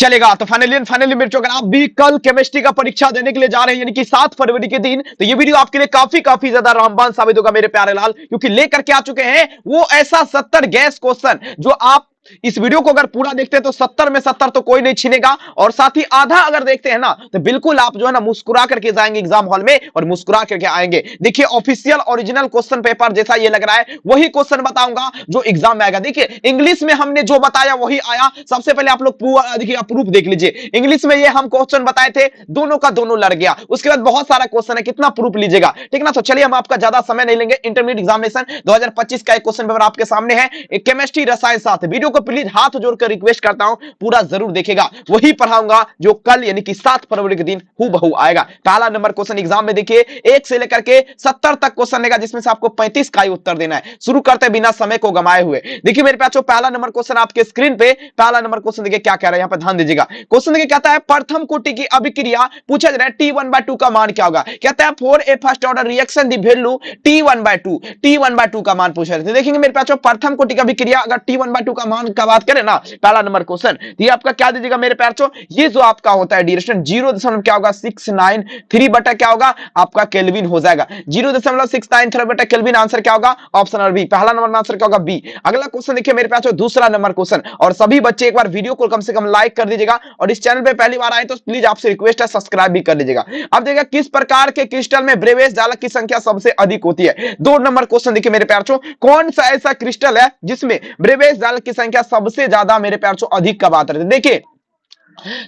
चलेगा। तो फाइनली मिर्चों, अगर आप भी कल केमिस्ट्री का परीक्षा देने के लिए जा रहे हैं यानी कि 7 फरवरी के दिन, तो ये वीडियो आपके लिए काफी ज्यादा रामबाण साबित होगा मेरे प्यारे लाल, क्योंकि लेकर के आ चुके हैं वो ऐसा 70 गैस क्वेश्चन जो आप इस वीडियो को अगर पूरा देखते हैं तो 70 में 70 तो कोई नहीं छीनेगा, और साथ ही आधा अगर देखते हैं ना तो बिल्कुल आप जो है ना मुस्कुरा करके जाएंगे एग्जाम हॉल में और मुस्कुरा करके आएंगे। देखिए ऑफिशियल ओरिजिनल क्वेश्चन पेपर जैसा ये लग रहा है वही क्वेश्चन बताऊंगा जो एग्जाम में आएगा। देखिए इंग्लिश में हमने जो बताया वही आया। सबसे पहले आप लोग देखिए प्रूफ देख लीजिए। इंग्लिश में ये हम क्वेश्चन बताए थे, दोनों का दोनों लड़ गया। उसके बाद बहुत सारा क्वेश्चन है, कितना प्रूफ लीजिएगा, ठीक ना। तो चलिए हम आपका ज्यादा समय नहीं लेंगे। इंटरमीडिएट एग्जामिनेशन 2025 का एक क्वेश्चन पेपर आपके सामने है, केमिस्ट्री रसायन शास्त्र। वीडियो को प्लीज हाथ जोड़कर रिक्वेस्ट करता हूं पूरा जरूर देखेगा, वही पढ़ाऊंगा जो कल यानी कि 7 फरवरी के दिन हूबहू आएगा। पहला नंबर क्वेश्चन एग्जाम में देखिए 1 से लेकर के 70 तक क्वेश्चन लेगा, जिसमें से आपको 35 का ही उत्तर देना है। शुरू करते बिना समय को गमाए हुए। देखिए मेरे पास पहला नंबर क्वेश्चन आपके स्क्रीन पे, पहला नंबर क्वेश्चन देखिए क्या कह रहा है, यहां पर ध्यान दीजिएगा। क्वेश्चन देखिए कहता है प्रथम कोटि की अभिक्रिया पूछा जा रहा है T1/2 का मान क्या होगा। कहता है for a first order reaction the value T1/2 का मान पूछा जाता है। देखेंगे मेरे पास प्रथम कोटि की अभिक्रिया अगर T1/2 का मान का बात करें ना, पहला नंबर क्वेश्चन, ये आपका क्या दीजिएगा मेरे प्यार चो, ये जो आपका होता है ड्यूरेशन 0. क्या होगा 693 बटा क्या होगा आपका केल्विन हो जाएगा। 0.693 बटा केल्विन। आंसर क्या होगा ऑप्शन नंबर बी। पहला नंबर में आंसर क्या होगा बी। अगला क्वेश्चन देखिए मेरे पास दूसरा नंबर क्वेश्चन, और सभी बच्चे एक बार वीडियो को कम से कम लाइक कर दीजिएगा, और इस चैनल पे पहली बार आए तो प्लीज आपसे रिक्वेस्ट है सब्सक्राइब भी कर लीजिएगा। अब देखिए किस प्रकार के क्रिस्टल में ब्रेवेज जालक की संख्या सबसे अधिक होती है। 2 नंबर क्वेश्चन देखिए मेरे प्यार चो, कौन सा ऐसा क्रिस्टल है जिसमें ब्रेवेज जालक की संख्या सबसे ज्यादा मेरे प्यार चो अधिक का बात रहती है। देखिए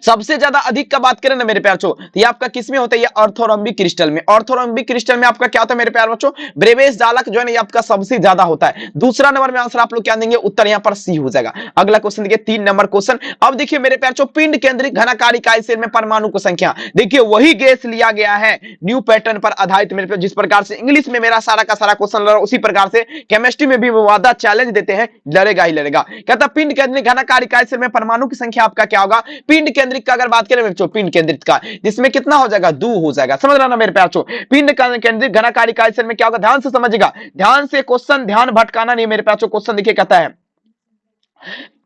सबसे ज्यादा अधिक का बात करें ना मेरे प्यार बच्चों, तो ये आपका किसमें होता है, ये ऑर्थोरॉम्बिक क्रिस्टल में। ऑर्थोरॉम्बिक क्रिस्टल में आपका क्या होता है मेरे प्यार बच्चों, ब्रेवेज जालक जो है ना ये आपका सबसे ज्यादा होता है। दूसरा नंबर में आंसर आप लोग क्या देंगे, उत्तर यहां पर सी हो जाएगा। अगला क्वेश्चन देखिए 3 नंबर क्वेश्चन। अब देखिए मेरे प्यार बच्चों पिंड केंद्रित घनाकार इकाई सेल में परमाणु की संख्या, देखिए वही गैस लिया गया है न्यू पैटर्न पर आधारित मेरे प्यार, जिस प्रकार से इंग्लिश में मेरा सारा का सारा क्वेश्चन लड़ा उसी प्रकार से केमिस्ट्री में भी वादा चैलेंज देते हैं, लड़ेगा ही लड़ेगा। कहता पिंड केंद्रित घनाकार इकाई सेल में परमाणु की संख्या आपका क्या होगा। पिंड केंद्रित का अगर बात करें बच्चों, पिंड केंद्रित का, जिसमें कितना हो जाएगा 2 हो जाएगा। समझ रहा ना मेरे प्यार बच्चों, पिंड केंद्रित घनाकार इकाई सेल में क्या होगा, ध्यान से समझिएगा, ध्यान से क्वेश्चन, ध्यान भटकाना नहीं मेरे प्यार बच्चों। क्वेश्चन देखिए कहता है,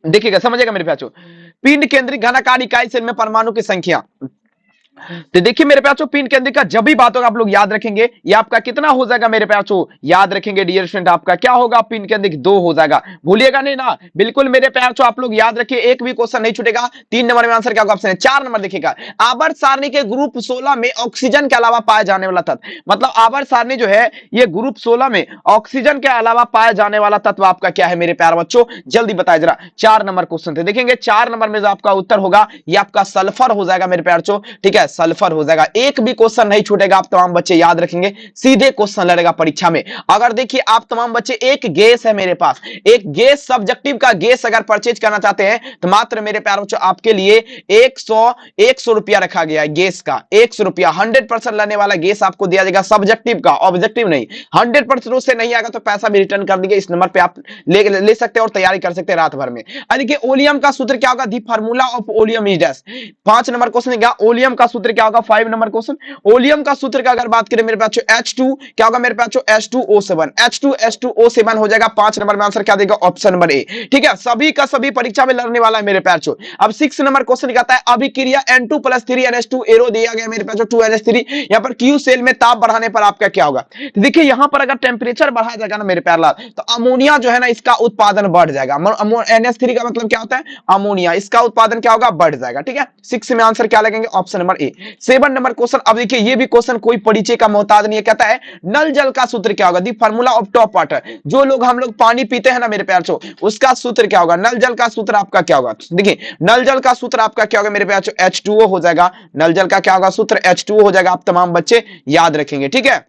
देखिएगा समझिएगा मेरे प्यार बच्चों, पिंड केंद्रित घनाकार इकाई सेल में परमाणु की संख्या। तो देखिए मेरे प्यार पिंड केंद्रित का जब भी बात होगा आप लोग याद रखेंगे, ये आपका कितना हो जाएगा मेरे प्यार याद रखेंगे डियर स्टूडेंट, आपका क्या होगा पिंड केंद्रित 2 हो जाएगा। भूलिएगा नहीं ना, बिल्कुल मेरे प्यार आप लोग याद रखिए, एक भी क्वेश्चन नहीं छूटेगा। 3 नंबर में आंसर क्या होगा ऑप्शन है। 4 नंबर देखिएगा, आवर्त सारणी के ग्रुप 16 में ऑक्सीजन के अलावा पाया जाने वाला तत्व, मतलब आवर्त सारणी जो है ये ग्रुप 16 में ऑक्सीजन के अलावा पाया जाने वाला तत्व आपका क्या है मेरे प्यार बच्चों, जल्दी बताया जरा। 4 नंबर क्वेश्चन थे, देखेंगे 4 नंबर में जो आपका उत्तर होगा ये आपका सल्फर हो जाएगा मेरे प्यार, ठीक है सल्फर हो जाएगा। एक भी क्वेश्चन नहीं छूटेगा, आप तमाम बच्चे याद रखेंगे, सीधे क्वेश्चन लड़ेगा परीक्षा में। अगर देखिए आप तमाम बच्चे, एक गैस है मेरे पास, एक गैस सब्जेक्टिव का गैस अगर परचेज करना चाहते हैं तो मात्र मेरे प्यारे बच्चों आपके लिए 100 रुपया रखा गया है गैस का, 100 रुपया। 100% लेने वाला गैस आपको दिया जाएगा, सब्जेक्टिव का, ऑब्जेक्टिव नहीं। 100% उससे नहीं आएगा तो पैसा भी रिटर्न कर दीजिए। इस नंबर पे आप ले सकते हैं और तैयारी कर सकते हैं रात भर में। देखिए ओलियम का सूत्र क्या होगा, the formula of oleum is dash. 5 number question क्या, ओलियम का सूत्र क्या होगा। 5 नंबर क्वेश्चन, ओलियम का सूत्र का अगर बात करें मेरे पास H2 क्या होगा मेरे पास H2O7, H2O7 हो जाएगा। 5 नंबर में आंसर क्या देगा ऑप्शन नंबर ए, ठीक है। सभी का सभी परीक्षा में लड़ने वाला है मेरे प्यार। अब 6 नंबर क्वेश्चन कहता है अभिक्रिया N2+3NH2 एरो दिया गया मेरे पास 2NH3, यहां पर Q सेल में ताप बढ़ाने पर आपका क्या होगा। तो देखिए यहां पर अगर टेंपरेचर बढ़ाया जाएगा ना मेरे प्यार लाल, तो अमोनिया जो है ना इसका उत्पादन बढ़ जाएगा। NH3 का मतलब क्या होता है अमोनिया, इसका उत्पादन क्या होगा बढ़ जाएगा, ठीक है। 6 में आंसर क्या लगेंगे option number A. 7 number question, अब देखिए ये भी क्वेश्चन कोई परिचय का मोहताज नहीं है। कहता है नल जल का सूत्र क्या होगा, the formula of top water. जो लोग हम लोग पानी पीते हैं ना मेरे प्यार उसका सूत्र क्या होगा, नल जल का सूत्र आपका क्या होगा। देखिए नल जल का सूत्र आपका क्या होगा मेरे प्यार H2O हो जाएगा। नल जल का क्या होगा सूत्र H2O हो जाएगा। आप तमाम बच्चे याद रखेंगे, ठीक है।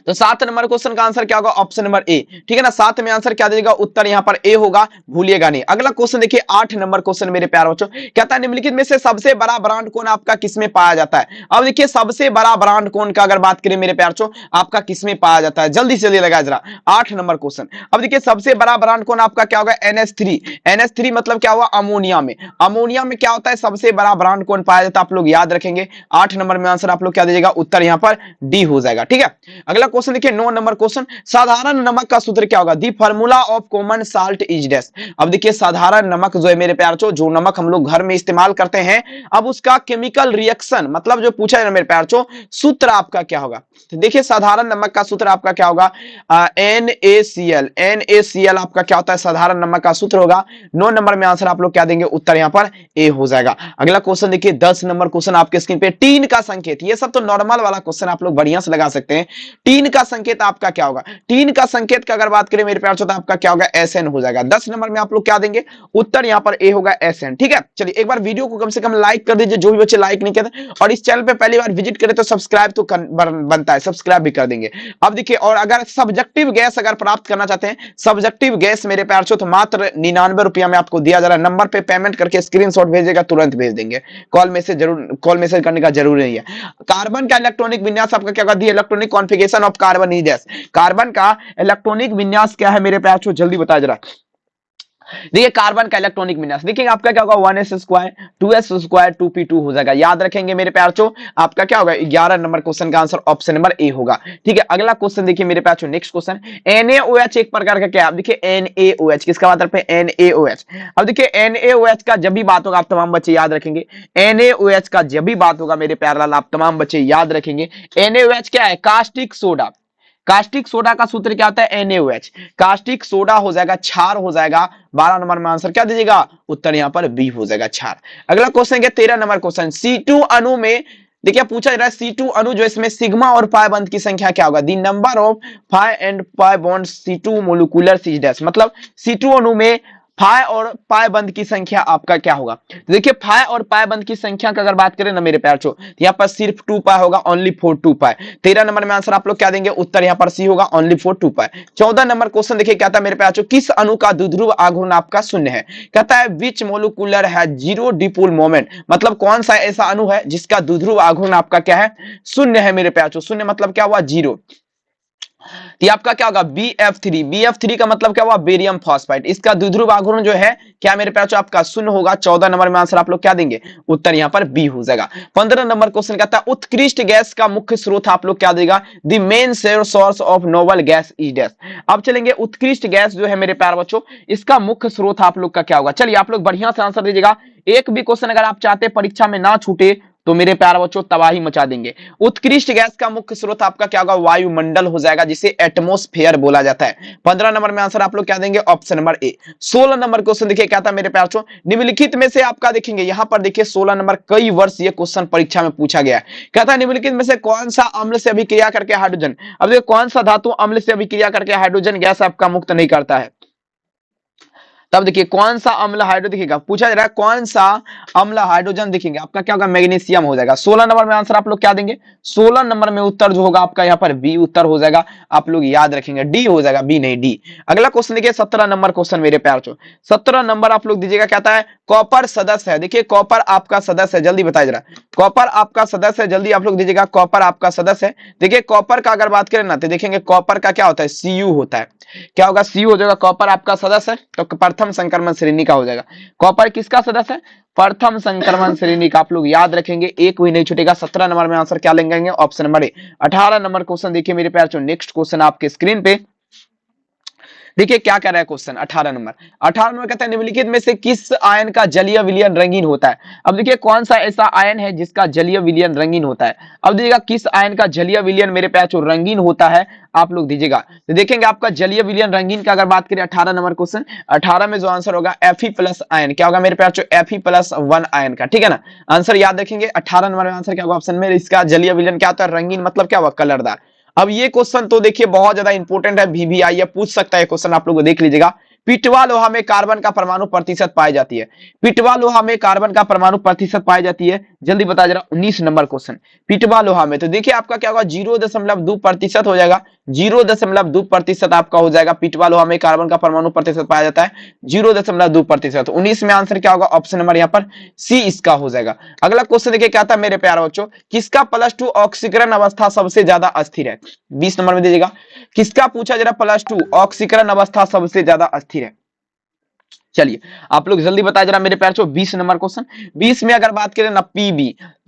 तो 7 नंबर क्वेश्चन का आंसर क्या होगा ऑप्शन नंबर ए, ठीक है ना। 7 में आंसर क्या देगा, उत्तर यहां पर ए होगा, भूलिएगा नहीं। अगला क्वेश्चन देखिए 8 नंबर क्वेश्चन मेरे प्यारे बच्चों, कहता है निम्नलिखित में से सबसे बड़ा ब्रांड कौन आपका किसमें पाया जाता है। अब देखिए सबसे बड़ा ब्रांड कौन का अगर बात करें मेरे प्यारे बच्चों आपका किसमें पाया जाता है, जल्दी से लगाया जरा। 8 नंबर क्वेश्चन, अब देखिए सबसे बड़ा ब्रांड कौन आपका क्या होगा NH3। NH3 मतलब क्या हुआ अमोनिया में, अमोनिया में क्या होता है सबसे बड़ा ब्रांड कौन पाया जाता है आप लोग याद रखेंगे। 8 नंबर में आंसर आप लोग क्या दीजिएगा, उत्तर यहां पर डी हो जाएगा, ठीक है। अगला क्वेश्चन देखिए 9 नंबर क्वेश्चन, साधारण नमक का सूत्र क्या होगा? The formula of common salt is dash. अब देखिए साधारण नमक जो है मेरे प्यारे, जो नमक हम लोग घर में इस्तेमाल करते हैं, अब उसका केमिकल रिएक्शन मतलब जो पूछा है ना मेरे प्यारे, सूत्र आपका क्या होगा? तो देखिए साधारण नमक का सूत्र आपका क्या होगा? NaCl। NaCl आपका क्या होता है? साधारण नमक का सूत्र होगा। 9 नंबर में आंसर आप लोग क्या देंगे? उत्तर यहां पर ए हो जाएगा। अगला क्वेश्चन देखिए 10 नंबर क्वेश्चन आपके स्क्रीन पे, टीन का संकेत। ये सब तो नॉर्मल वाला क्वेश्चन आप लोग बढ़िया से लगा सकते हैं। टीन का संकेत आपका क्या होगा? टीन का संकेत का अगर बात करें मेरे प्यार, तो आपका क्या होगा? SN हो जाएगा। 10 नंबर में आप लोग क्या देंगे? उत्तर यहां पर ए होगा, SN। ठीक है, चलिए एक बार वीडियो को कम से कम लाइक कर दीजिए, जो भी बच्चे लाइक नहीं करते, और इस चैनल पे पहली बार विजिट करें तो सब्सक्राइब तो बनता है, सब्सक्राइब भी कर देंगे। अब देखिए, और अगर सब्जेक्टिव गैस अगर प्राप्त करना चाहते हैं, सब्जेक्टिव गैस मेरे प्यार, तो मात्र 99 रुपया में आपको दिया जा रहा है। नंबर पे पेमेंट करके स्क्रीनशॉट भेजेगा, तुरंत भेज देंगे। कॉल मैसेज करने का जरूरी नहीं है। कार्बन का इलेक्ट्रॉनिक विन्यास आपका क्या होगा? Electronic configuration of carbon is dash. Carbon का इलेक्ट्रॉनिक विन्यास क्या है मेरे प्यार? जल्दी बताया जरा। देखिए कार्बन का इलेक्ट्रॉनिक विन्यास देखिए आपका क्या होगा? 1s square 2s square 2p2 हो जाएगा। याद रखेंगे मेरे प्यार, आपका क्या होगा? 11 नंबर क्वेश्चन का आंसर ऑप्शन नंबर ए होगा। ठीक है, अगला क्वेश्चन देखिए मेरे प्यार, नेक्स्ट क्वेश्चन, NaOH एक प्रकार का क्या है? आप देखिए NaOH किसका मतलब है? NaOH। अब देखिए NaOH का जब भी बात होगा आप तमाम बच्चे याद रखेंगे। NaOH का जब भी बात होगा मेरे प्यार लाल, आप तमाम बच्चे याद रखेंगे। NaOH क्या है? Caustic soda. कास्टिक सोडा का सूत्र क्या होता है? NaOH। कास्टिक सोडा हो जाएगा, क्षार हो जाएगा। 12 नंबर में आंसर क्या दीजिएगा? उत्तर यहां पर बी हो जाएगा, क्षार। अगला क्वेश्चन है 13 नंबर क्वेश्चन, C2 अणु में देखिए पूछा जा रहा है C2 अणु जो इसमें सिग्मा और पाई बंध की संख्या क्या होगा? The number of pi and pi bond C2 molecular C dash. मतलब C2 अणु में फाई और पाई बंध की संख्या आपका क्या होगा? तो देखिए फाई और पाई बंध की संख्या का अगर बात करें ना मेरे प्यार, यहाँ पर सिर्फ 2 पाई होगा, ओनली फॉर 2 पाई। 13 नंबर में आंसर आप लोग क्या देंगे? उत्तर यहाँ पर सी होगा, only for 2 pi. 14 number question देखिए क्या था मेरे प्यार, किस अणु का द्विध्रुव आघूर्ण आपका शून्य है? कहता है विच मोलिकुलर है जीरो डिपोल मोमेंट। मतलब कौन सा ऐसा अणु है जिसका द्विध्रुव आघूर्ण आपका क्या है? शून्य है मेरे प्यार। शून्य मतलब क्या हुआ? जीरो। ये आपका क्या होगा? BF3। BF3 का मतलब क्या हुआ? Barium phosphide. इसका द्विध्रुव आघूर्ण जो है क्या मेरे प्यार आपका शून्य होगा। 14 नंबर में आंसर आप लोग क्या देंगे? उत्तर यहाँ पर बी हो जाएगा। 15 नंबर क्वेश्चन कहता है उत्कृष्ट गैस का मुख्य स्रोत आप लोग क्या देगा? The main source of noble gas is dash. अब चलेंगे उत्कृष्ट गैस जो है मेरे प्यार बच्चों, इसका मुख्य स्रोत आप लोग का क्या होगा? चलिए आप लोग बढ़िया से आंसर दीजिएगा। एक भी क्वेश्चन अगर आप चाहते परीक्षा में ना छूटे तो मेरे प्यारे बच्चों तबाही मचा देंगे। उत्कृष्ट गैस का मुख्य स्रोत आपका क्या होगा? वायुमंडल हो जाएगा, जिसे एटमॉस्फेयर बोला जाता है। 15 नंबर में आंसर आप लोग क्या देंगे? Option number A. 16 number question देखिए क्या था मेरे प्यारे बच्चों, निम्नलिखित में से आपका देखेंगे यहां पर देखिए 16 नंबर, कई वर्ष ये क्वेश्चन परीक्षा में पूछा गया है। कहता है निम्नलिखित में से कौन सा अम्ल से अभिक्रिया करके हाइड्रोजन, अब देखिए कौन सा धातु अम्ल से अभिक्रिया करके हाइड्रोजन गैस आपका मुक्त नहीं करता है? तब देखिए कौन सा अम्ल हाइड्रो दिखेगा, पूछा जा रहा है कौन सा अम्ल हाइड्रोजन दिखेंगे, आपका क्या होगा? मैग्नीशियम हो जाएगा। 16 नंबर में आंसर आप लोग क्या देंगे? 16 नंबर में उत्तर जो होगा आपका यहाँ पर बी उत्तर हो जाएगा। आप लोग याद रखेंगे, डी हो जाएगा, बी नहीं डी। अगला क्वेश्चन देखिए 17 नंबर क्वेश्चन मेरे प्यार। 17 नंबर आप लोग दीजिएगा, कहता है कॉपर सदस्य है। देखिए कॉपर आपका सदस्य है, जल्दी बताइए जरा। कॉपर आपका सदस्य है, जल्दी आप लोग दीजिएगा। कॉपर आपका सदस्य है। देखिए कॉपर का अगर बात करें ना तो देखेंगे कॉपर का क्या होता है? Cu होता है। क्या होगा? Cu हो जाएगा। कॉपर आपका सदस्य है तो प्रथम संक्रमण श्रेणी का हो जाएगा। कॉपर किसका सदस्य है? प्रथम संक्रमण श्रेणी का। आप लोग याद रखेंगे, एक भी नहीं छूटेगा। 17 नंबर में आंसर क्या लेंगे? Option number A. 18 number question देखिए मेरे प्यार, नेक्स्ट क्वेश्चन आपके स्क्रीन पे देखिए क्या कह रहा है क्वेश्चन। 18 नंबर कहता है निम्नलिखित में से किस आयन का जलीय विलयन रंगीन होता है? अब देखिए कौन सा ऐसा आयन है जिसका जलीय विलयन रंगीन होता है? अब देखिएगा किस आयन का जलीय विलयन मेरे प्यार रंगीन होता है, आप लोग दीजिएगा। तो देखेंगे आपका जलीय विलयन रंगीन का अगर बात करें 18 नंबर क्वेश्चन, 18 में जो आंसर होगा Fe+ आयन। क्या होगा मेरे प्यार? Fe+1 आयन का। ठीक है ना, आंसर याद रखेंगे। 18 नंबर में आंसर क्या होगा ऑप्शन में? इसका जलीय विलयन क्या होता है? रंगीन मतलब क्या हुआ? कलरदार। अब ये क्वेश्चन तो देखिए बहुत ज्यादा इंपॉर्टेंट है, VVIP पूछ सकता है क्वेश्चन, आप लोग को देख लीजिएगा। पिटवा लोहा में कार्बन का परमाणु प्रतिशत पाई जाती है। पिटवा लोहा में कार्बन का परमाणु प्रतिशत पाई जाती है, जल्दी बता जरा। 19 नंबर क्वेश्चन, पिटवा लोहा में तो देखिए आपका क्या होगा? 0.2% हो जाएगा। 0.2% आपका हो जाएगा। पिटवा लोहा में कार्बन का परमाणु प्रतिशत पाया जाता है 0.2%। 19 में आंसर क्या होगा? ऑप्शन नंबर यहाँ पर सी इसका हो जाएगा। अगला क्वेश्चन देखिए क्या था मेरे प्यारे बच्चों, किसका +2 ऑक्सीकरण अवस्था सबसे ज्यादा अस्थिर है? 20 नंबर में दीजिएगा। किसका पूछा जरा? +2 ऑक्सीकरण अवस्था सबसे ज्यादा अस्थिर है। चलिए आप लोग जल्दी बताया जरा मेरे प्यार। 20 नंबर क्वेश्चन, 20 में अगर बात करें ना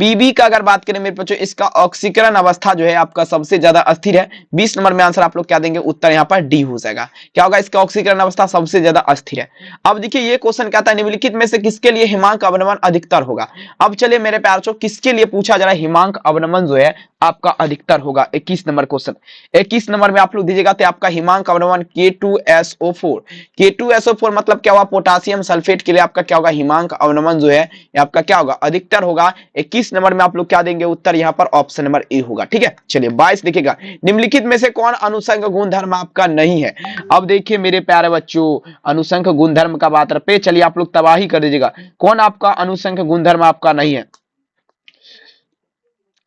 पीबी का अगर बात करें मेरे बच्चों, इसका ऑक्सीकरण अवस्था जो है आपका सबसे ज्यादा अस्थिर है। 20 नंबर में आंसर आप लोग क्या देंगे, उत्तर यहाँ पर डी हो जाएगा। क्या होगा, इसका ऑक्सीकरण अवस्था सबसे ज्यादा अस्थिर है। अब देखिए ये क्वेश्चन कहता है निम्नलिखित में से किसके लिए हिमांक अवनमन अधिकतर होगा। अब चलिए मेरे प्यार बच्चों, किसके लिए पूछा जा रहा है हिमांक अवनमन जो है आपका अधिकतर होगा। 21 नंबर क्वेश्चन, 21 नंबर में आप लोग दीजिएगा तो आपका हिमांक अवनमन K2SO4, K2SO4 मतलब क्या हुआ, पोटासियम सल्फेट के लिए आपका क्या होगा, हिमांक अवनमन जो है आपका क्या होगा, अधिकतर होगा। 21 नंबर में आप लोग क्या देंगे, उत्तर यहाँ पर ऑप्शन नंबर ए होगा। ठीक है, चलिए 22 देखिएगा, निम्नलिखित में से कौन अनुसंग गुणधर्म आपका नहीं है। अब देखिए मेरे प्यारे बच्चों, अनुसंग गुणधर्म का बात पे चलिए आप लोग तबाही कर दीजिएगा, कौन आपका अनुसंग गुणधर्म आपका नहीं है।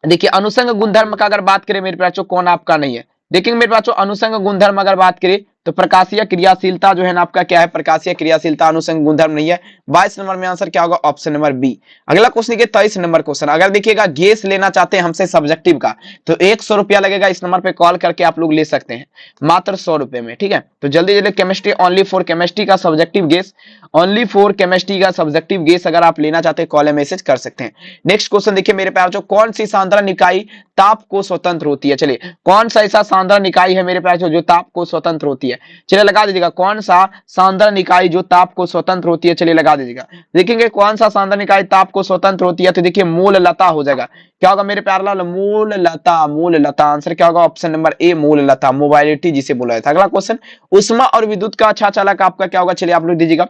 देखिए अनुसंग गुणधर्म का अगर बात करें मेरे बच्चों, कौन आपका नहीं है, देखेंगे मेरे बच्चों अनुसंग गुणधर्म अगर बात करें तो प्रकाशीय क्रियाशीलता जो है ना आपका क्या है, प्रकाशीय क्रियाशीलता अनुसंग गुणधर्म नहीं है। 22 नंबर में आंसर क्या होगा, ऑप्शन नंबर बी। अगला क्वेश्चन देखिए 23 नंबर क्वेश्चन, अगर देखिएगा गैस लेना चाहते हैं हमसे सब्जेक्टिव का तो 100 रुपया लगेगा, इस नंबर पे कॉल करके आप लोग ले सकते हैं मात्र 100 रुपए में। ठीक है, तो जल्दी जल्दी केमिस्ट्री ओनली फॉर केमिस्ट्री का subjective gas, only for chemistry का सब्जेक्टिव गैस अगर आप लेना चाहते हैं कॉल मैसेज कर सकते हैं। नेक्स्ट क्वेश्चन देखिए मेरे प्यारे बच्चों, कौन सी सांद्रण इकाई ताप को स्वतंत्र होती है। चलिए कौन सा ऐसा सांद्रण इकाई है मेरे प्यारे बच्चों जो ताप को स्वतंत्र होती है, चलिए लगा दीजिएगा कौन सा सांद्रण इकाई जो ताप को स्वतंत्र होती है, चलिए लगा दीजिएगा। देखेंगे कौन सा सांद्रण इकाई ताप को स्वतंत्र होती है, तो देखिए मूल लता हो जाएगा। क्या होगा मेरे प्यारे लाल, मूल लता, मूल लता आंसर क्या होगा, ऑप्शन नंबर ए मूल लता, मोबाइलिटी जिसे बोला था। अगला क्वेश्चन, उष्मा और विद्युत का अच्छा चालक आपका क्या होगा, चलिए आप लोग दीजिएगा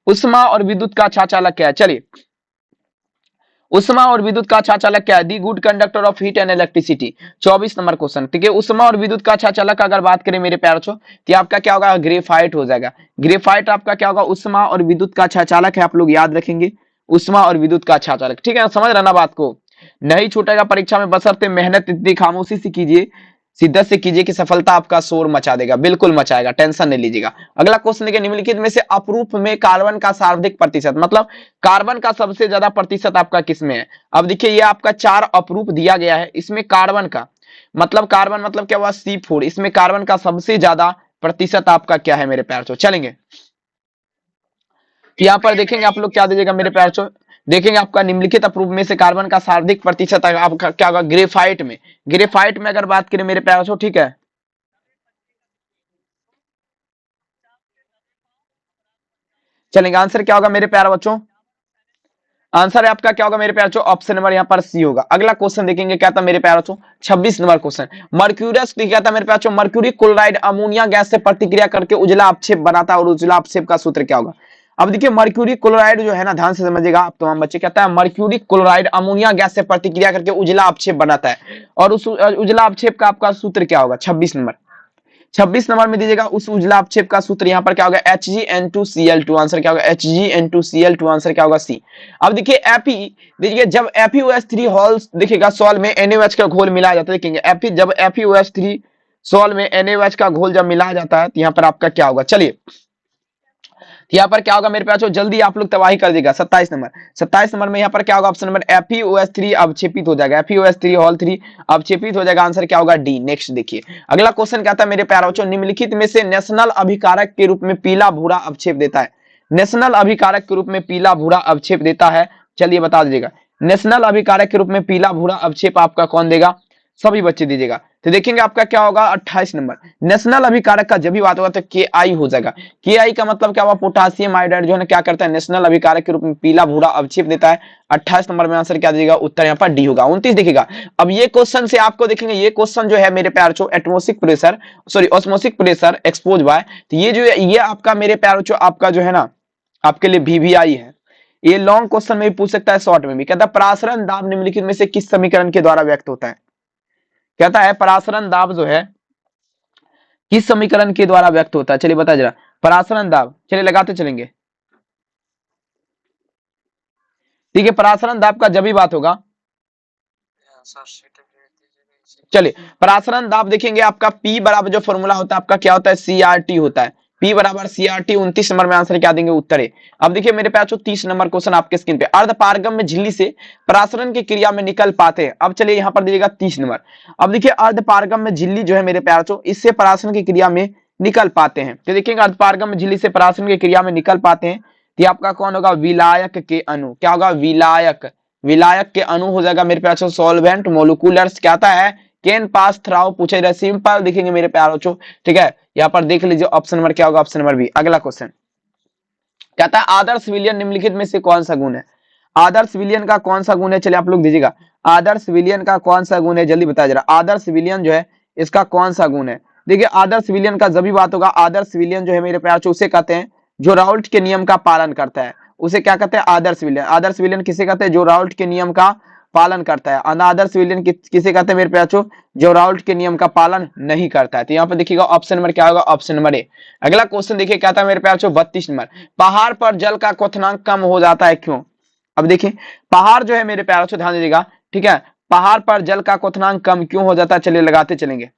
उष्मा और विद्युत का अच्छा चालक क्या है। चलिए उष्मा और विद्युत का अच्छा चालक क्या है, the good conductor of heat and electricity. 24 number question, ठीक है, उष्मा और विद्युत का अच्छा चालक अगर बात करें मेरे प्यारे बच्चों तो आपका क्या होगा, ग्रेफाइट हो जाएगा। ग्रेफाइट आपका क्या होगा, उष्मा और विद्युत का अच्छा चालक है, आप लोग याद रखेंगे उष्मा और विद्युत का अच्छा चालक। ठीक है, समझ रहे ना बात को, नहीं छूटेगा परीक्षा में, बशर्ते मेहनत इतनी खामोशी से कीजिए, शिद्दत से कीजिए कि सफलता आपका शोर मचा देगा, बिल्कुल मचाएगा, टेंशन नहीं लीजिएगा। अगला क्वेश्चन देखिए, निम्नलिखित में से अपरूप में कार्बन का सर्वाधिक प्रतिशत, मतलब कार्बन का सबसे ज्यादा प्रतिशत आपका किसमें है। अब देखिए ये आपका 4 अपरूप दिया गया है, इसमें कार्बन का मतलब, कार्बन मतलब क्या हुआ, C4, इसमें कार्बन का सबसे ज्यादा प्रतिशत आपका क्या है मेरे प्यारे, चलेंगे यहाँ पर देखेंगे आप लोग क्या दीजिएगा मेरे प्यारे, देखेंगे आपका निम्नलिखित अपरूप में से कार्बन का सर्वाधिक प्रतिशत आपका क्या होगा, ग्रेफाइट में। ग्रेफाइट में अगर बात करें मेरे प्यारे बच्चों, ठीक है, चलेंगे आंसर क्या होगा मेरे प्यारे बच्चों, आंसर है आपका क्या होगा मेरे प्यारे बच्चों, ऑप्शन नंबर यहाँ पर सी होगा। अगला क्वेश्चन देखेंगे क्या था मेरे प्यारे बच्चों, 26 नंबर क्वेश्चन, मर्क्यूरियस क्या था मेरे प्यारे बच्चों, मर्क्यूरी क्लोराइड अमोनिया गैस से प्रतिक्रिया करके उजला अपक्षेप बनाता है और उजला अपक्षेप का सूत्र क्या होगा। अब देखिए मर्क्यूरी क्लोराइड जो है ना, ध्यान से समझिएगा आप तमाम बच्चे, कहता है मर्क्यूरी क्लोराइड अमोनिया गैस से प्रतिक्रिया करके उजला अपक्षेप बनाता है और उस उजला अपक्षेप का आपका सूत्र क्या होगा। 26 नंबर, 26 नंबर में दीजिएगा उस उजला अपक्षेप का सूत्र यहाँ पर क्या होगा, HgN2Cl2, आंसर क्या होगा, HgN2Cl2, आंसर क्या होगा, सी। अब देखिए Fe, देखिए जब FeOH3 होल देखिएगा सॉल्व में NaOH का घोल मिलाया जाता है, देखेंगे Fe जब FeOH3 सॉल्व में NaOH का घोल जब मिलाया जाता है तो यहाँ पर आपका क्या होगा, चलिए यहाँ पर क्या होगा मेरे पास, जल्दी आप लोग तबाही कर देगा। 27 नंबर, 27 नंबर में यहाँ पर क्या होगा, ऑप्शन नंबर FeOH3 अवक्षेपित हो जाएगा, FeOH3 होल 3 अवक्षेपित हो जाएगा, आंसर क्या होगा, डी। नेक्स्ट देखिए अगला क्वेश्चन क्या था मेरे प्यारे बच्चों, निम्नलिखित में से नेशनल अभिकारक के रूप में पीला भूरा अवक्षेप देता है। नेशनल अभिकारक के रूप में पीला भूरा अवक्षेप देता है, चलिए बता दीजिएगा नेशनल अभिकारक के रूप में पीला भूरा अवक्षेप आपका कौन देगा, सभी बच्चे दीजिएगा। तो देखेंगे आपका क्या होगा 28 नंबर, नेशनल अभिकारक का जब भी बात होगा तो Ki हो जाएगा। Ki का मतलब क्या हुआ, पोटासियम आयोडाइड जो है क्या करता है, नेशनल अभिकारक के रूप में पीला भूरा अवक्षेप देता है। 28 नंबर में आंसर क्या दीजिएगा, उत्तर यहाँ पर डी होगा। 29 देखिएगा, अब ये क्वेश्चन से आपको देखेंगे, ये क्वेश्चन जो है मेरे प्यारे बच्चों atmospheric pressure, sorry osmotic pressure expose by, तो ये जो है ये आपका मेरे प्यारे बच्चों आपका जो है ना आपके लिए VVI है। ये लॉन्ग क्वेश्चन में भी पूछ सकता है, शॉर्ट में भी। कहता है परासरण दाब निम्नलिखित में से किस समीकरण के द्वारा व्यक्त होता है। कहता है परासरण दाब जो है किस समीकरण के द्वारा व्यक्त होता है, चलिए बता जरा परासरण दाब, चलिए लगाते चलेंगे। ठीक है, परासरण दाब का जब भी बात होगा, चलिए परासरण दाब देखेंगे आपका P बराबर जो फॉर्मूला होता है आपका क्या होता है, CRT होता है। P बराबर CRT। 29 नंबर में आंसर क्या देंगे, उत्तर है। अब देखिए मेरे पास 30 नंबर क्वेश्चन आपके स्क्रीन पे, अर्धपारगम में झिल्ली से परासरण की क्रिया में निकल पाते हैं। अब चलिए यहाँ पर दीजिएगा 30 नंबर। अब देखिए अर्धपारगम में झिल्ली जो है मेरे प्यारों, इससे परासरण की क्रिया में निकल पाते हैं। तो देखिएगा अर्धपारगम में झिल्ली से परासरण की क्रिया में निकल पाते हैं, तो आपका कौन होगा, विलायक के अणु। क्या होगा, विलायक विलायक के अणु हो जाएगा मेरे प्यारे बच्चों सॉल्वेंट। मोलिकुलर्स क्या आता है, कैन पास थ्राउ पूछे जाए, सिंपल दिखेंगे मेरे प्यारे बच्चों, ठीक है। यहाँ पर देख लीजिए ऑप्शन नंबर क्या होगा, ऑप्शन नंबर बी। अगला क्वेश्चन कहता है आदर्श विलियन निम्नलिखित में से कौन सा गुण है, आदर्श विलियन का कौन सा गुण है, चलिए आप लोग दीजिएगा, आदर्श विलियन का कौन सा गुण है, जल्दी बताया जरा, आदर्श विलियन जो है इसका कौन सा गुण है। देखिए आदर्श विलियन का जब भी बात होगा, आदर्श विलियन जो है मेरे प्यार उसे कहते हैं जो राउल्ट के नियम का पालन करता है, उसे क्या कहते हैं, आदर्श विलियन। आदर्श विलियन किसे कहते हैं, जो राउल्ट के नियम का पालन करता है। अनादर्श विलियन किसे कहते हैं मेरे प्यार जो राउल्ट के नियम का पालन नहीं करता है। तो यहाँ पर देखिएगा ऑप्शन नंबर क्या होगा, ऑप्शन नंबर ए। अगला क्वेश्चन देखिए क्या था मेरे प्यार 32 नंबर, पहाड़ पर जल का क्वथनांक कम हो जाता है क्यों। अब देखिए पहाड़ जो है मेरे प्यारों से ध्यान दीजिएगा, ठीक है, पहाड़ पर जल का क्वथनांक कम क्यों हो जाता है, चलिए लगाते चलेंगे।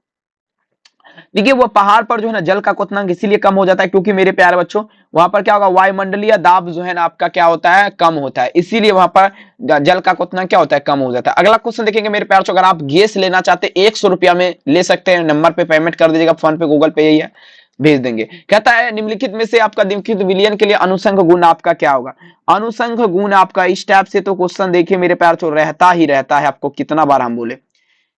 देखिए वो पहाड़ पर जो है ना जल का क्वथनांक इसीलिए कम हो जाता है क्योंकि मेरे प्यारे बच्चों वहां पर क्या होगा, वायुमंडलीय दाब जो है ना आपका क्या होता है, कम होता है, इसीलिए वहां पर जल का क्वथनांक क्या होता है, कम हो जाता है। अगला क्वेश्चन देखेंगे मेरे प्यारे बच्चों, अगर आप गैस लेना चाहते हैं 100 रुपया में ले सकते हैं, नंबर पे पेमेंट कर दीजिएगा, फोन पे गूगल पे यही है, भेज देंगे। कहता है निम्नलिखित में से आपका निम्नलिखित विलियन के लिए अनुसंग गुण आपका क्या होगा, अनुसंग गुण आपका इस टाइप से तो क्वेश्चन देखिए मेरे प्यार तो रहता ही रहता है, आपको कितना बार हम बोले,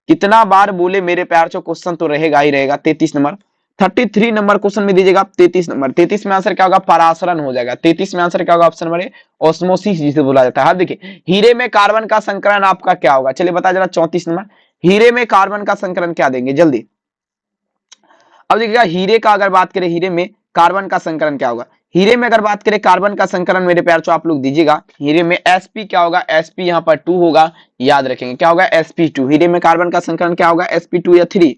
कितना बार बोले मेरे प्यार से क्वेश्चन तो रहेगा ही रहेगा। 33 नंबर 33 नंबर क्वेश्चन में दीजिएगा 33 नंबर, 33 में आंसर क्या होगा, परासरण हो जाएगा। 33 में आंसर क्या होगा, ऑप्शन नंबर ए ऑस्मोसिस जिसे बोला जाता है। हाँ देखिए हीरे में कार्बन का संकरण आपका क्या होगा, चलिए बता जरा 34 नंबर, हीरे में कार्बन का संकरण क्या देंगे जल्दी। अब देखिएगा हीरे का अगर बात करें, हीरे में कार्बन का संकरण क्या होगा, हीरे में अगर बात करें कार्बन का संकरण मेरे प्यार आप लोग दीजिएगा, हीरे में sp क्या होगा, sp यहाँ पर 2 होगा, याद रखेंगे क्या होगा sp2। हीरे में कार्बन का संकरण क्या होगा, sp2 या 3,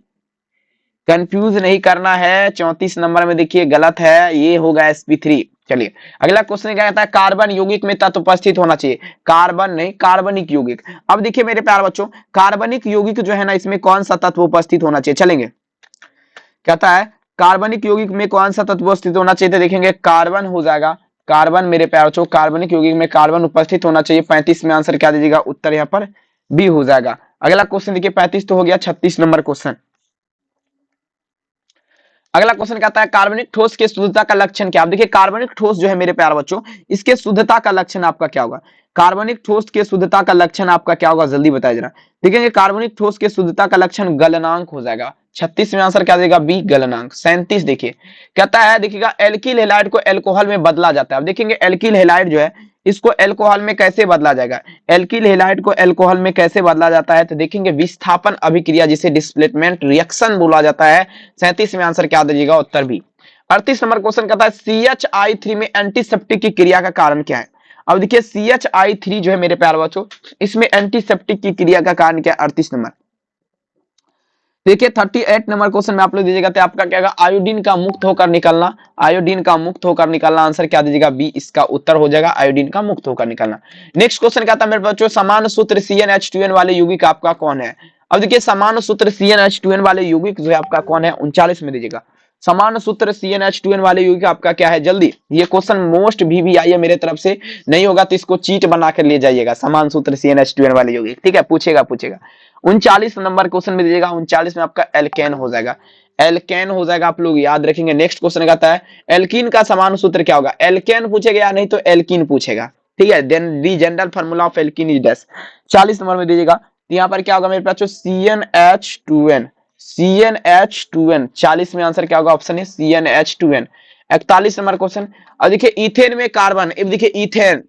कंफ्यूज नहीं करना है। 34 नंबर में देखिए गलत है, ये होगा sp3। चलिए अगला क्वेश्चन क्या कहता है, कार्बन यौगिक में तत्व उपस्थित होना चाहिए, कार्बन नहीं कार्बनिक यौगिक। अब देखिए मेरे प्यार बच्चों कार्बनिक यौगिक जो है ना इसमें कौन सा तत्व उपस्थित होना चाहिए, चलेंगे कहता है कार्बनिक यौगिक में कौन सा तत्व उपस्थित होना चाहिए, तो देखेंगे कार्बन हो जाएगा, कार्बन मेरे प्यारे बच्चों कार्बनिक यौगिक में कार्बन उपस्थित होना चाहिए। 35 में आंसर क्या दीजिएगा, उत्तर यहाँ पर बी हो जाएगा। अगला क्वेश्चन देखिए 35 तो हो गया, 36 नंबर क्वेश्चन। अगला क्वेश्चन कहता है कार्बनिक ठोस के शुद्धता का लक्षण क्या। देखिए कार्बनिक ठोस जो है मेरे प्यारे बच्चों इसके शुद्धता का लक्षण आपका क्या होगा, कार्बनिक ठोस के शुद्धता का लक्षण आपका क्या होगा, जल्दी बताया जरा। देखेंगे कार्बनिक ठोस के शुद्धता का लक्षण गलनांक हो जाएगा। 36 में आंसर क्या देगा, बी गलनांक। 37 देखिए कहता है देखिएगा एल्किल हैलाइड को अल्कोहल में बदला जाता है। अब देखेंगे एल्किल हैलाइड जो है इसको अल्कोहल में कैसे बदला जाएगा, एल्किल हैलाइड को अल्कोहल में कैसे बदला जाता है, तो देखेंगे विस्थापन अभिक्रिया जिसे डिस्प्लेसमेंट रिएक्शन बोला जाता है। 37 में आंसर क्या दीजिएगा, उत्तर बी। 38 नंबर क्वेश्चन कहता है CHI3 में एंटीसेप्टिक की क्रिया का कारण क्या है। अब देखिए CHI3 जो है मेरे प्यारे बच्चों इसमें एंटीसेप्टिक की क्रिया का कारण क्या है। 38 नंबर देखिए 38 नंबर क्वेश्चन में आप लोग दीजिएगा तो आपका क्या होगा, आयोडीन का मुक्त होकर निकलना, आयोडीन का मुक्त होकर निकलना, आंसर क्या दीजिएगा, बी इसका उत्तर हो जाएगा आयोडीन का मुक्त होकर निकलना। नेक्स्ट क्वेश्चन क्या था मेरे बच्चों, समान सूत्र CnH2n वाले यौगिक आपका कौन है। अब देखिए समान सूत्र CnH2n वाले यौगिक जो है आपका कौन है, 39 में दीजिएगा। समान सूत्र CnH2n वाले यौगिक आपका क्या है, जल्दी। ये क्वेश्चन मोस्ट VVI है मेरे तरफ से, नहीं होगा तो इसको चीट बना कर ले जाइएगा। समान सूत्र CnH2n वाले यौगिक, ठीक है, पूछेगा 39 नंबर क्वेश्चन में दीजिएगा। 39 में आपका एल्केन हो जाएगा, एल्केन हो जाएगा, आप लोग याद रखेंगे। नेक्स्ट क्वेश्चन कहता है एल्कीन का समान सूत्र क्या होगा, एल्केन पूछेगा या नहीं तो एल्कीन पूछेगा, ठीक है। Then the general formula of alkene is dash. 40 number में दीजिएगा यहाँ पर क्या होगा मेरे पास, CnH2n, CnH2n। 40 में आंसर क्या होगा, ऑप्शन है CnH2n। 41 नंबर क्वेश्चन, अब देखिए इथेन में कार्बन, अब देखिए इथेन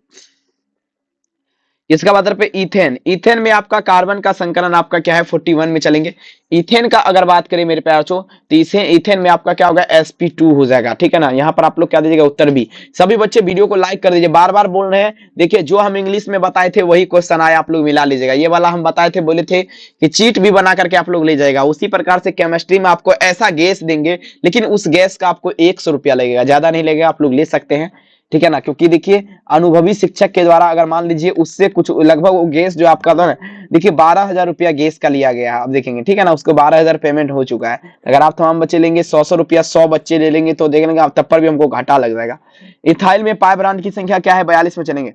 इसका मतलब पे इथेन, इथेन में आपका कार्बन का संकलन आपका क्या है 41 में चलेंगे। इथेन का अगर बात करें मेरे प्यार तो इथेन में आपका क्या होगा, sp2 हो जाएगा, ठीक है ना। यहाँ पर आप लोग क्या दीजिएगा, उत्तर भी। सभी बच्चे वीडियो को लाइक कर दीजिए, बार बार बोल रहे हैं। देखिए जो हम इंग्लिश में बताए थे वही क्वेश्चन आया, आप लोग मिला लीजिएगा। ये वाला हम बताए थे, बोले थे कि चीट भी बना करके आप लोग ले जाएगा। उसी प्रकार से केमिस्ट्री में आपको ऐसा गैस देंगे, लेकिन उस गैस का आपको 100 रुपया लगेगा, ज्यादा नहीं लगेगा, आप लोग ले सकते हैं, ठीक है ना। क्योंकि देखिए अनुभवी शिक्षक के द्वारा अगर मान लीजिए उससे कुछ लगभग वो गैस जो आपका था ना, देखिए 12,000 रुपया गैस का लिया गया है। अब देखेंगे, ठीक है ना, उसको 12,000 पेमेंट हो चुका है। अगर आप तमाम बच्चे लेंगे 100 रुपया, 100 बच्चे ले लेंगे तो देख लेंगे आप, तब पर भी हमको घाटा लग जाएगा। इथाइल में पाई ब्रांड की संख्या क्या है, 42 में चलेंगे।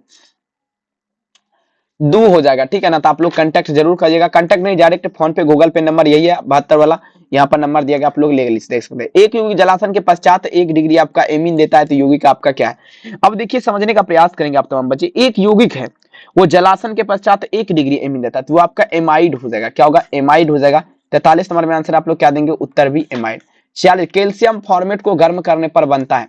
दो हो जाएगा, ठीक है ना। तो आप लोग कांटेक्ट जरूर करिएगा, कांटेक्ट नहीं डायरेक्ट फोन पे गूगल पे नंबर यही है 72 वाला, यहाँ पर नंबर दिया गया, आप लोग ले देख सकते हैं। एक यौगिक जलासन के पश्चात 1 डिग्री आपका एमीन देता है, तो यौगिक आपका क्या है। अब देखिए समझने का प्रयास करेंगे आप तमाम बच्चे। एक यौगिक है वो जलासन के पश्चात 1 डिग्री एमीन देता है, तो वो आपका एमाइड हो जाएगा। क्या होगा, एमाइड हो जाएगा। 43 नंबर में आंसर आप लोग क्या देंगे, उत्तर भी एमाइड। 46 कैल्शियम फॉर्मेट को गर्म करने पर बनता है।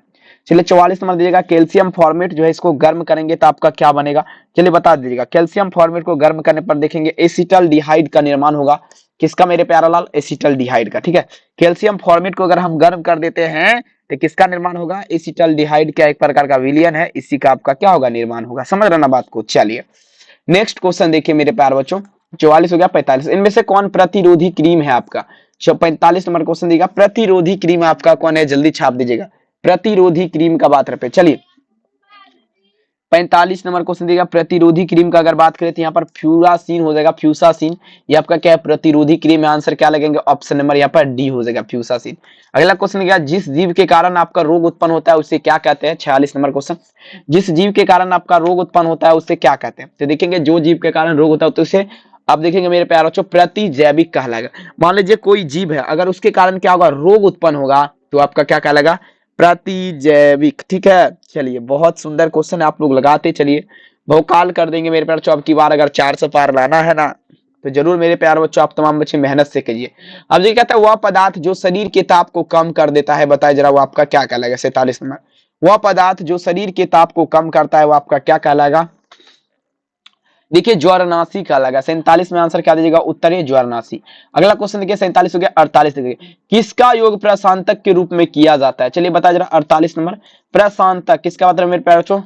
चलिए 44 नंबर दीजिएगा, कैल्शियम फॉर्मेट जो है इसको गर्म करेंगे तो आपका क्या बनेगा, चलिए बता दीजिएगा। कैल्शियम फॉर्मेट को गर्म करने पर देखेंगे एसिटल डिहाइड का निर्माण होगा। किसका मेरे प्यारा लाल, एसिटल डिहाइड का, ठीक है। कैल्शियम फॉर्मेट को अगर हम गर्म कर देते हैं तो किसका निर्माण होगा, एसिटल डिहाइड का एक प्रकार का विलियन है, इसी का आपका क्या होगा, निर्माण होगा। समझ रहे ना बात को। चलिए नेक्स्ट क्वेश्चन देखिए मेरे प्यार बच्चों, 44 हो गया। 45 इनमें से कौन प्रतिरोधी क्रीम है आपका। 45 नंबर क्वेश्चन देगा, प्रतिरोधी क्रीम आपका कौन है, जल्दी छाप दीजिएगा। प्रतिरोधी क्रीम का बात रहे, चलिए 45 नंबर क्वेश्चन देगा, प्रतिरोधी क्रीम का अगर बात करें तो यहाँ पर फ्यूरासीन हो जाएगा, फ्यूसासीन। ये आपका क्या है, प्रतिरोधी क्रीम है। आंसर क्या लगेंगे, ऑप्शन नंबर यहाँ पर डी हो जाएगा, फ्यूसासीन। अगला क्वेश्चन क्या, जिस जीव के कारण आपका रोग उत्पन्न होता है उसे क्या कहते हैं। 46 नंबर क्वेश्चन, जिस जीव के कारण आपका रोग उत्पन्न होता है उसे क्या कहते हैं। तो देखेंगे जो जीव के कारण रोग होता है तो उसे आप देखेंगे मेरे प्यारे बच्चों प्रतिजैविक कहलाएगा। मान लीजिए कोई जीव है, अगर उसके कारण क्या होगा, रोग उत्पन्न होगा, तो आपका क्या कहलाएगा, प्रतिजैविक, ठीक है। चलिए बहुत सुंदर क्वेश्चन है, आप लोग लगाते चलिए, भौकाल कर देंगे मेरे प्यारे बच्चों। अब की बार अगर 400 पार लाना है ना, तो जरूर मेरे प्यारे बच्चों आप तमाम बच्चे मेहनत से करिए। अब ये कहता है वह पदार्थ जो शरीर के ताप को कम कर देता है, बताए जरा वो आपका क्या कहलाएगा। 47 नंबर, वह पदार्थ जो शरीर के ताप को कम करता है वो आपका क्या कहलाएगा। देखिए ज्वरनाशी कहलाएगा। 47 में आंसर क्या दीजिएगा, उत्तर है ज्वरनाशी। अगला क्वेश्चन देखिए 47 हो गया। 48 देखिए, किसका योग प्रशांतक के रूप में किया जाता है। चलिए बता जरा 48 नंबर, प्रशांतक किसका मतलब मेरे प्यारे बच्चों,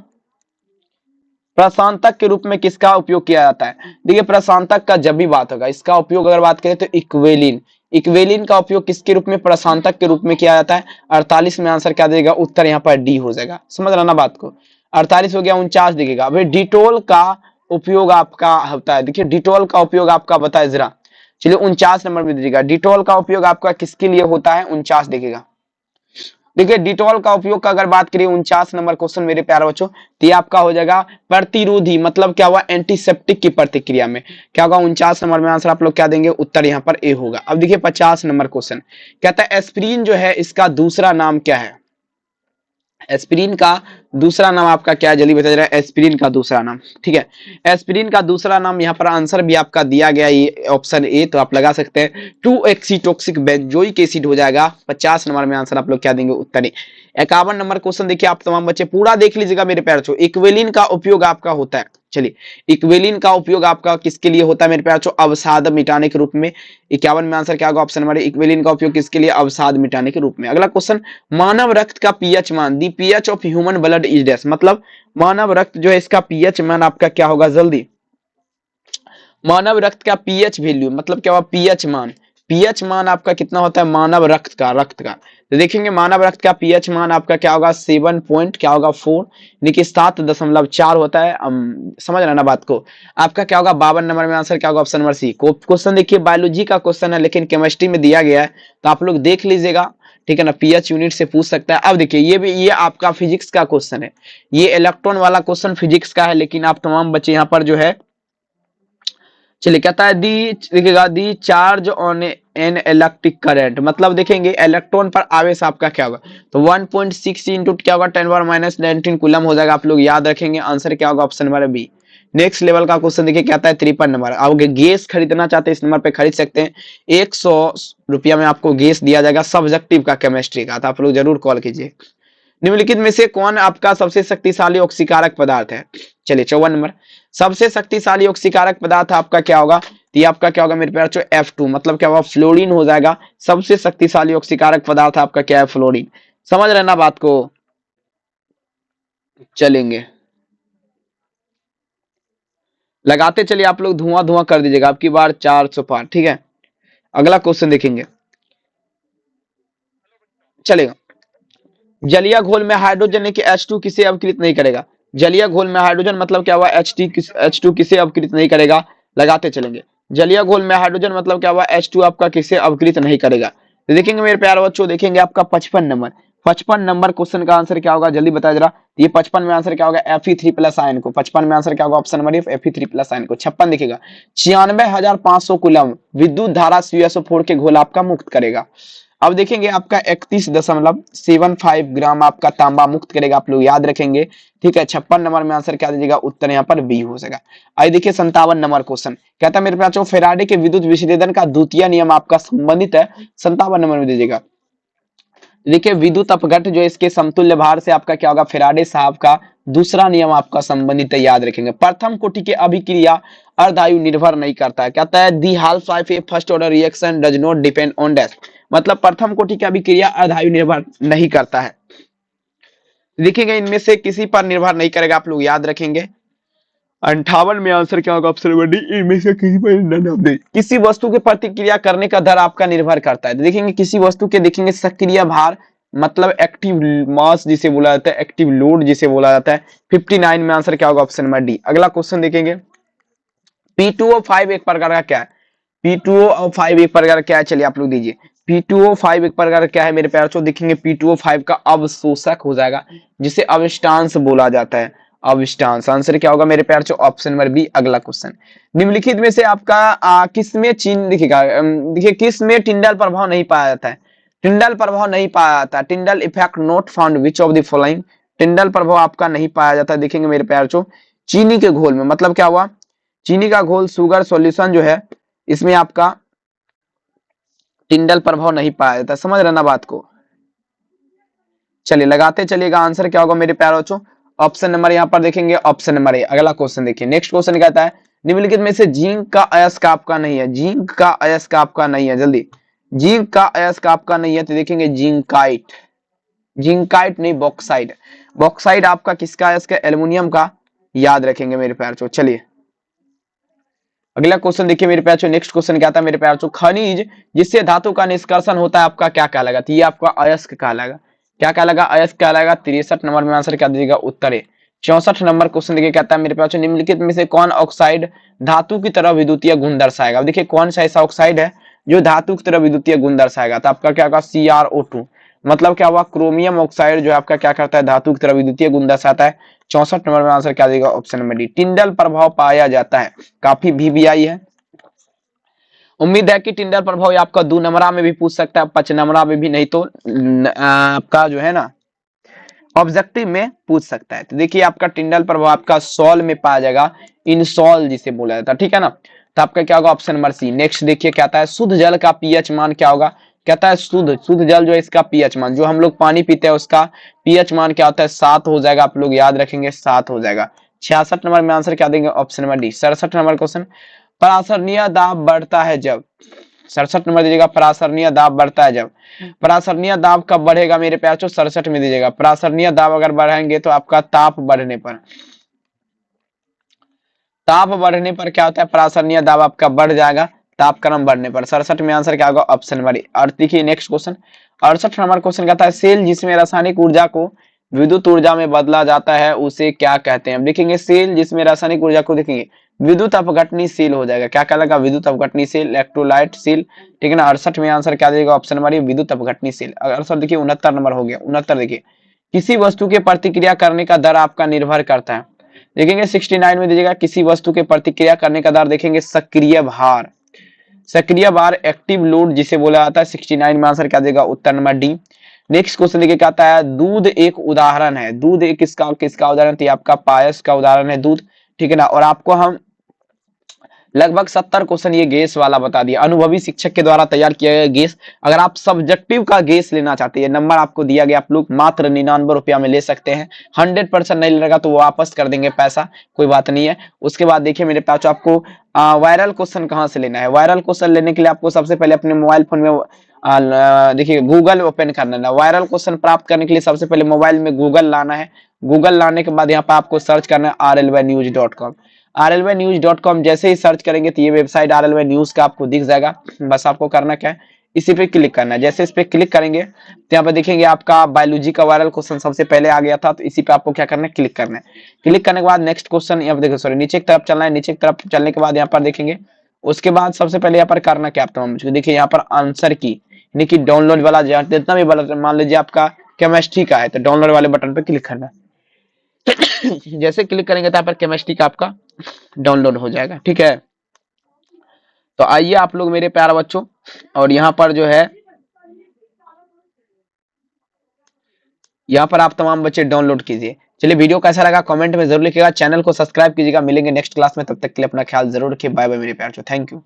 प्रशांतक के रूप में किसका उपयोग किया जाता है। देखिए प्रशांतक का जब भी बात होगा, इसका उपयोग अगर बात करें तो इक्वेलिन, इक्वेलिन का उपयोग किसके रूप में, प्रशांतक के रूप में किया जाता है। 48 में आंसर क्या देगा, उत्तर यहाँ पर डी हो जाएगा। समझ रहा ना बात को। 48 हो गया। 49 दिखेगा, अभी डिटोल का उपयोग आपका होता है। देखिए डिटोल का उपयोग आपका बताए जरा। चलिए 49 नंबर में दीजिएगा, डिटोल का उपयोग आपका किसके लिए होता है। 49 दिखेगा। देखिए डिटोल का उपयोग का अगर बात करें 49 नंबर क्वेश्चन मेरे प्यारे बच्चों, तो ये आपका हो जाएगा प्रतिरोधी, मतलब क्या हुआ, एंटीसेप्टिक की प्रतिक्रिया में क्या होगा। 49 नंबर में आंसर आप लोग क्या देंगे, उत्तर यहाँ पर ए होगा। अब देखिए 50 नंबर क्वेश्चन कहता है एस्पिरिन जो है इसका दूसरा नाम क्या है। एस्पिरिन का दूसरा नाम आपका क्या है, जल्दी बता रहा है। एस्पिरिन का दूसरा नाम, ठीक है। एस्पिरिन का दूसरा नाम यहाँ पर आंसर भी आपका दिया गया ये ऑप्शन ए, तो आप लगा सकते हैं 2-एक्सीटोक्सिक बेंजोइक एसिड हो जाएगा। 50 नंबर में आंसर आप लोग क्या देंगे, उत्तर ए। 51 नंबर क्वेश्चन देखिए आप तमाम बच्चे पूरा देख लीजिएगा मेरे प्यारे बच्चों। इक्वेलिन का उपयोग आपका होता है, चलिए इक्वेलिन का उपयोग आपका किसके लिए होता है मेरे प्यारे बच्चों, अवसाद मिटाने के रूप में। 51 में आंसर क्या होगा, ऑप्शन नंबर इक्वेलिन का उपयोग किसके लिए, अवसाद मिटाने के रूप में। अगला क्वेश्चन, मानव रक्त का पीएच मान, दी pH of human blood is dash, मतलब मानव रक्त जो है इसका पीएच मान आपका क्या होगा, जल्दी। मानव रक्त का पीएच वैल्यू मतलब क्या होगा, पीएच मान। पीएच मान आपका कितना होता है, मानव रक्त का तो देखेंगे मानव रक्त का पीएच मान आपका क्या होगा, 7 पॉइंट क्या होगा 4, देखिए 7.4 होता है। समझ रहे ना बात को। आपका क्या होगा 52 नंबर में आंसर क्या होगा, ऑप्शन नंबर सी। क्वेश्चन देखिए बायोलॉजी का क्वेश्चन है लेकिन केमिस्ट्री में दिया गया है, तो आप लोग देख लीजिएगा, ठीक है ना। पीएच यूनिट से पूछ सकता है। अब देखिए ये आपका फिजिक्स का क्वेश्चन है, ये इलेक्ट्रॉन वाला क्वेश्चन फिजिक्स का है, लेकिन आप तमाम बच्चे यहाँ पर जो है, चलिए कहता है the charge on an electric current, मतलब देखेंगे इलेक्ट्रॉन पर आवेश आपका क्या होगा, तो 1.6 इंटू क्या होगा 10⁻⁻19 कूलम हो जाएगा। आप लोग याद रखेंगे, आंसर क्या होगा, option number B. Next level का क्वेश्चन देखिए कहता है 53 नंबर, आप गैस खरीदना चाहते हैं इस नंबर पे खरीद सकते हैं। 100 रुपया में आपको गैस दिया जाएगा, सब्जेक्टिव का केमिस्ट्री का, तो आप लोग जरूर कॉल कीजिए। निम्नलिखित में से कौन आपका सबसे शक्तिशाली ऑक्सीकारक पदार्थ है। चलिए 54 नंबर, सबसे शक्तिशाली ऑक्सीकारक पदार्थ आपका क्या होगा, तो ये आपका क्या होगा मेरे प्यारे बच्चों, F2, मतलब क्या होगा, फ्लोरीन हो जाएगा। सबसे शक्तिशाली ऑक्सीकारक पदार्थ आपका क्या है, फ्लोरीन। समझ रहे ना बात को। चलेंगे लगाते चलिए, आप लोग धुआं धुआं कर दीजिएगा, आपकी बार 400 पार, ठीक है। अगला क्वेश्चन देखेंगे, चलेगा। जलीय घोल में हाइड्रोजन ने कि H2 किसे अवकृत नहीं करेगा। जलीय घोल में हाइड्रोजन मतलब क्या हुआ, H2 किसे अवकृत नहीं करेगा, लगाते चलेंगे। जलीय घोल में हाइड्रोजन मतलब क्या हुआ, H2 आपका किसे अवकृत नहीं करेगा। तो देखेंगे मेरे प्यारे बच्चों, देखेंगे आपका 55 नंबर, 55 नंबर क्वेश्चन का आंसर क्या होगा, जल्दी बताया जरा। ये 55 में आंसर क्या होगा, Fe3 प्लस आयन को। 55 में आंसर क्या होगा, option number Fe3 plus ion को। 56 देखिएगा, 96,500 कूलम विद्युत धारा CuSO4 के घोल आपका मुक्त करेगा। अब देखेंगे आपका 31.75 ग्राम आपका तांबा मुक्त करेगा, आप लोग याद रखेंगे, ठीक है। 56 नंबर में आंसर क्या दीजिएगा, उत्तर यहाँ पर बी हो जाएगा। आइए देखिए 57 नंबर क्वेश्चन कहता है मेरे पास फेराडे के विद्युत विच्छेदन का द्वितीय नियम आपका संबंधित है। 57 नंबर में दीजिएगा, देखिए विद्युत अपघट जो इसके समतुल्य भार से आपका क्या होगा, फेराडे साहब का दूसरा नियम आपका संबंधित है, याद रखेंगे। प्रथम कोटि की अभिक्रिया अर्धायु निर्भर नहीं करता है, कहता है the half life a first order reaction does not depend on dash, मतलब प्रथम कोटि की अभिक्रिया अर्धायु निर्भर नहीं करता है। लिखेंगे इनमें से किसी पर निर्भर नहीं करेगा, आप लोग याद रखेंगे। 58 में आंसर क्या होगा, ऑप्शन नंबर डी, इनमें से किसी पर किसी वस्तु के प्रतिक्रिया करने का दर आपका निर्भर करता है। देखेंगे किसी वस्तु के, देखेंगे सक्रिय भार मतलब एक्टिव मास जिसे बोला जाता है, एक्टिव लोड जिसे बोला जाता है। 59 में आंसर क्या होगा, ऑप्शन नंबर डी। अगला क्वेश्चन देखेंगे, P2O5 एक प्रकार का क्या है, P2O5 एक प्रकार क्या है, चलिए आप लोग दीजिए। P2O5 एक प्रकार क्या है मेरे प्यार चो, देखेंगे P2O5 का अवशोषक हो जाएगा, जिसे अविष्टांश बोला जाता है, अविष्टांश। आंसर क्या होगा मेरे प्यार चो, ऑप्शन नंबर बी। अगला क्वेश्चन, निम्नलिखित में से आपका किसमें चीन दिखेगा, देखिए किस में टिंडल प्रभाव नहीं पाया जाता है, टिंडल प्रभाव नहीं पाया जाता, Tyndall effect not found which of the following, टिंडल प्रभाव आपका नहीं पाया जाता। देखेंगे मेरे प्यार चो, चीनी के घोल में, मतलब क्या हुआ, चीनी का घोल शुगर सॉल्यूशन जो है, इसमें आपका टिंडल प्रभाव नहीं पाया जाता, समझ रहे ना बात को। चलिए लगाते चलिएगा, आंसर क्या होगा मेरे प्यारे बच्चों, ऑप्शन नंबर यहाँ पर देखेंगे, ऑप्शन नंबर ए। अगला क्वेश्चन देखिए, नेक्स्ट क्वेश्चन कहता है निम्नलिखित में से जिंक का अयस्क आपका नहीं है, जिंक का अयस्क आपका नहीं है, जल्दी, जिंक का अयस्क आपका नहीं है, तो देखेंगे जिंकाइट, जिंकाइट नहीं बॉक्साइड, बॉक्साइड आपका किसका अयस्क है, एल्युमिनियम का, याद रखेंगे मेरे प्यारे बच्चों। चलिए अगला क्वेश्चन देखिए मेरे प्यार, नेक्स्ट क्वेश्चन क्या था मेरे प्यार, खनिज जिससे धातु का निष्कर्षण होता है आपका क्या कहलाएगा, तो ये आपका अयस्क कहलाएगा, क्या कहलाएगा, अयस्क कहलाएगा। 63 नंबर में आंसर क्या दीजिएगा, उत्तर है। 64 नंबर क्वेश्चन देखिए कहता है मेरे प्यार, निम्नलिखित में से कौन ऑक्साइड धातु की तरह विद्युतीय गुण दर्शाएगा। देखिए कौन सा ऐसा ऑक्साइड है जो धातु की तरह विद्युतीय गुण दर्शाएगा, तो आपका क्या होगा, CrO2, मतलब क्या हुआ, क्रोमियम ऑक्साइड जो आपका क्या करता है, धातु की तरह विद्युतीय गुण दर्शाता है। 64 नंबर में आंसर क्या देगा, ऑप्शन नंबर डी, टिंडल प्रभाव पाया जाता है, काफी VVI है। उम्मीद है कि टिंडल प्रभाव आपका 2 नंबरा में भी पूछ सकता है, 5 नंबरा में भी, नहीं तो आपका जो है ना ऑब्जेक्टिव में पूछ सकता है। तो देखिए आपका टिंडल प्रभाव आपका सॉल में पाया जाएगा, इन सॉल जिसे बोला जाता है, ठीक है ना। तो आपका क्या होगा, ऑप्शन नंबर सी। नेक्स्ट देखिए कहता है शुद्ध जल का पीएच मान क्या होगा, कहता है शुद्ध जल जो है इसका पीएच मान, जो हम लोग पानी पीते हैं उसका पीएच मान क्या होता है, 7 हो जाएगा, आप लोग याद रखेंगे 7 हो जाएगा। 66 नंबर में आंसर क्या देंगे, option number D. 67 number question, परासरणीय दाब बढ़ता है जब, 67 नंबर दीजिएगा, परासरणीय दाब बढ़ता है जब, परासरणीय दाब कब बढ़ेगा मेरे प्यार, 67 में दीजिएगा। परासरणीय दाब अगर बढ़ाएंगे तो आपका ताप बढ़ने पर, ताप बढ़ने पर क्या होता है, परासरणीय दाब आपका बढ़ जाएगा तापक्रम बढ़ने पर। 67 में आंसर क्या होगा, ऑप्शन नंबर ए। और देखिए नेक्स्ट क्वेश्चन, 68 नंबर क्वेश्चन कहता है सेल जिसमें रासायनिक ऊर्जा को विद्युत ऊर्जा में बदला जाता है उसे क्या कहते हैं। देखेंगे सेल जिसमें रासायनिक ऊर्जा को, देखेंगे विद्युत अपघटनी सेल हो जाएगा, क्या कहलाएगा, विद्युत अपघटनी सेल, इलेक्ट्रोलाइट सेल, ठीक है ना। 68 में आंसर क्या देगा, ऑप्शन नंबर ए, विद्युत अपघटनी सेल। आंसर देखिए 69 नंबर हो गया, 69 देखिए, किसी वस्तु के प्रतिक्रिया करने का दर आपका निर्भर करता है। देखेंगे 69 में दीजिएगा, किसी वस्तु के प्रतिक्रिया करने का दर, देखेंगे सक्रिय भार, सक्रिय भार एक्टिव लोड जिसे बोला जाता है। 69 में आंसर क्या देगा, उत्तर नंबर डी। नेक्स्ट क्वेश्चन देखिए कहता है दूध एक उदाहरण है, दूध एक किसका उदाहरण, तो आपका पायस का उदाहरण है दूध, ठीक है ना। और आपको हम लगभग 70 क्वेश्चन ये गैस वाला बता दिया, अनुभवी शिक्षक के द्वारा तैयार किया गया गैस। अगर आप सब्जेक्टिव का गैस लेना चाहते हैं, नंबर आपको दिया गया, आप लोग मात्र 99 रुपया में ले सकते हैं। 100% नहीं लगेगा तो वापस कर देंगे पैसा, कोई बात नहीं है। उसके बाद देखिए मेरे पास आपको वायरल क्वेश्चन कहाँ से लेना है। वायरल क्वेश्चन लेने के लिए आपको सबसे पहले अपने मोबाइल फोन में देखिए गूगल ओपन करना है। वायरल क्वेश्चन प्राप्त करने के लिए सबसे पहले मोबाइल में गूगल लाना है। गूगल लाने के बाद यहाँ पर आपको सर्च करना है rlvynews.com। rlvynews.com जैसे ही सर्च करेंगे तो ये वेबसाइट RLY न्यूज का आपको दिख जाएगा। बस आपको करना क्या है, इसी पे क्लिक करना है। जैसे इस पे क्लिक करेंगे तो यहाँ पे देखेंगे आपका बायोलॉजी का वायरल क्वेश्चन सबसे पहले आ गया था, तो इसी पे आपको क्या करना है, क्लिक करना है। क्लिक करने के बाद नेक्स्ट क्वेश्चन यहाँ पे देखो, सॉरी नीचे की तरफ चलना है। नीचे की तरफ चलने के बाद यहाँ पर देखेंगे, उसके बाद सबसे पहले यहाँ पर करना क्या, आप तमाम देखिए यहाँ पर आंसर की यानी कि डाउनलोड वाला जितना भी मान लीजिए आपका केमिस्ट्री का है, तो डाउनलोड वाले बटन पे क्लिक करना है। जैसे क्लिक करेंगे तो यहाँ पर केमिस्ट्री का आपका डाउनलोड हो जाएगा। ठीक है, तो आइए आप लोग मेरे प्यारे बच्चों, और यहाँ पर जो है यहाँ पर आप तमाम बच्चे डाउनलोड कीजिए। चलिए, वीडियो कैसा लगा कमेंट में जरूर लिखिएगा, चैनल को सब्सक्राइब कीजिएगा। मिलेंगे नेक्स्ट क्लास में, तब तक के लिए अपना ख्याल जरूर रखिए। बाय बाय मेरे प्यार, थैंक यू।